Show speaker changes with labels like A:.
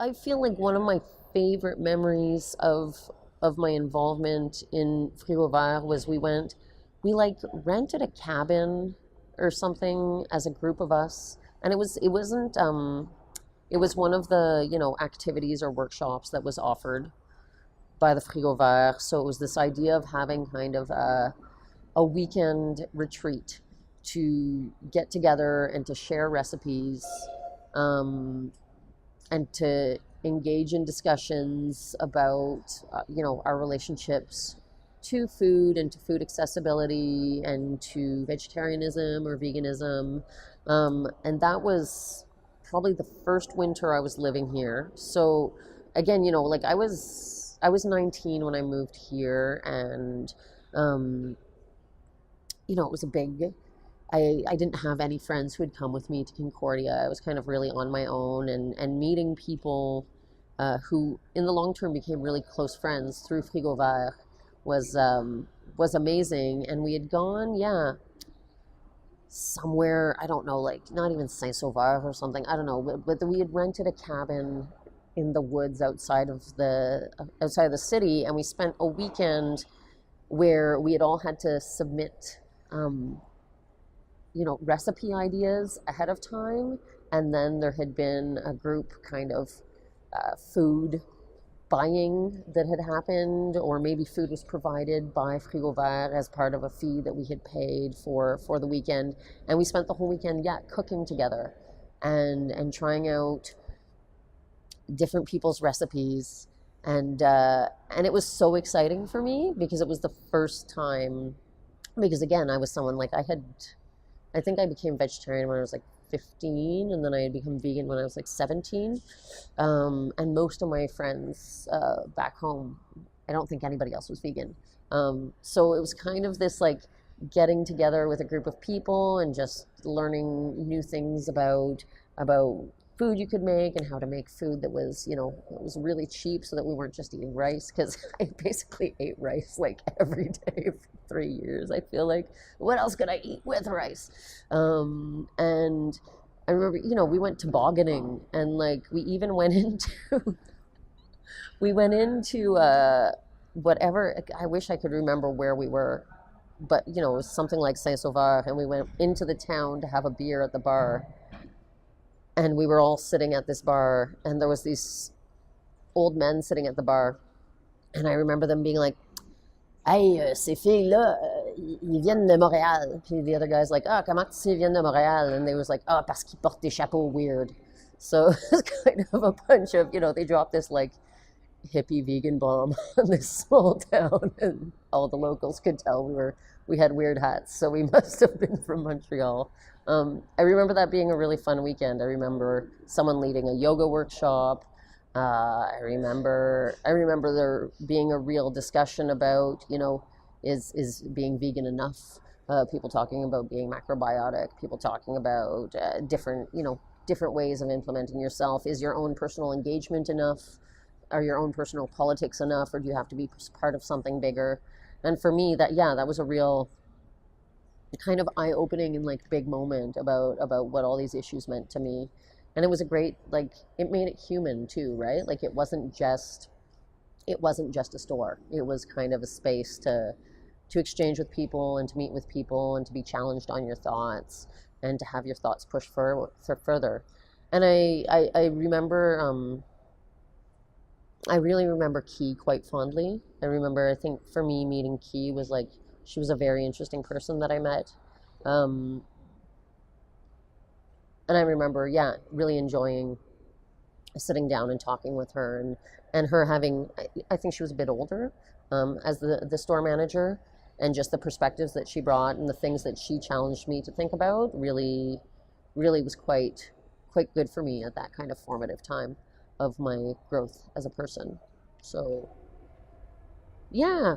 A: I feel like one of my favorite memories of my involvement in Frigo Vert was we like rented a cabin or something as a group of us, and it was one of the, activities or workshops that was offered by the Frigo Vert. So it was this idea of having kind of a weekend retreat to get together and to share recipes, um, and to engage in discussions about, our relationships to food and to food accessibility and to vegetarianism or veganism. And that was probably the first winter I was living here. So again, like I was 19 when I moved here, and um, it was a big. I didn't have any friends who had come with me to Concordia. I was kind of really on my own, and meeting people who, in the long term, became really close friends through Frigo Vert was amazing. And we had gone, yeah, somewhere, I don't know, like not even Saint-Sauveur or something, I don't know, but we had rented a cabin in the woods outside of the city, and we spent a weekend where we had all had to submit recipe ideas ahead of time, and then there had been a group kind of food buying that had happened, or maybe food was provided by Frigo Vert as part of a fee that we had paid for the weekend. And we spent the whole weekend, yeah, cooking together and trying out different people's recipes. And it was so exciting for me because it was the first time, because again, I was someone like I think I became vegetarian when I was like 15, and then I had become vegan when I was like 17. And most of my friends back home, I don't think anybody else was vegan. So it was kind of this like getting together with a group of people and just learning new things about food you could make and how to make food that was, it was really cheap, so that we weren't just eating rice, because I basically ate rice like every day for 3 years. I feel like, what else could I eat with rice? And I remember, we went tobogganing, and like we even went into we went into whatever, I wish I could remember where we were, but it was something like Saint-Sauveur, and we went into the town to have a beer at the bar, and we were all sitting at this bar, and there was these old men sitting at the bar, and I remember them being like, hey, ces filles-là, ils viennent de Montréal. Puis the other guy's like, ah, comment tu sais ils viennent de Montréal? And they was like, ah, parce qu'ils portent des chapeaux weird. So it's kind of a bunch of, they dropped this like hippie vegan bomb on this small town, and all the locals could tell we had weird hats, so we must have been from Montreal. I remember that being a really fun weekend. I remember someone leading a yoga workshop. I remember there being a real discussion about, is being vegan enough? People talking about being macrobiotic. People talking about different ways of implementing yourself. Is your own personal engagement enough? Are your own personal politics enough, or do you have to be part of something bigger? And for me, that was a real kind of eye-opening and like big moment about what all these issues meant to me. And it was a great, like, it made it human too, right? Like it wasn't just a store. It was kind of a space to exchange with people and to meet with people and to be challenged on your thoughts and to have your thoughts pushed further. And I remember, I really remember Key quite fondly. I think for me, meeting Key was like, she was a very interesting person that I met. Um, and I remember, yeah, really enjoying sitting down and talking with her, and her having, I think she was a bit older, as the store manager, and just the perspectives that she brought and the things that she challenged me to think about really, really was quite good for me at that kind of formative time of my growth as a person. So yeah,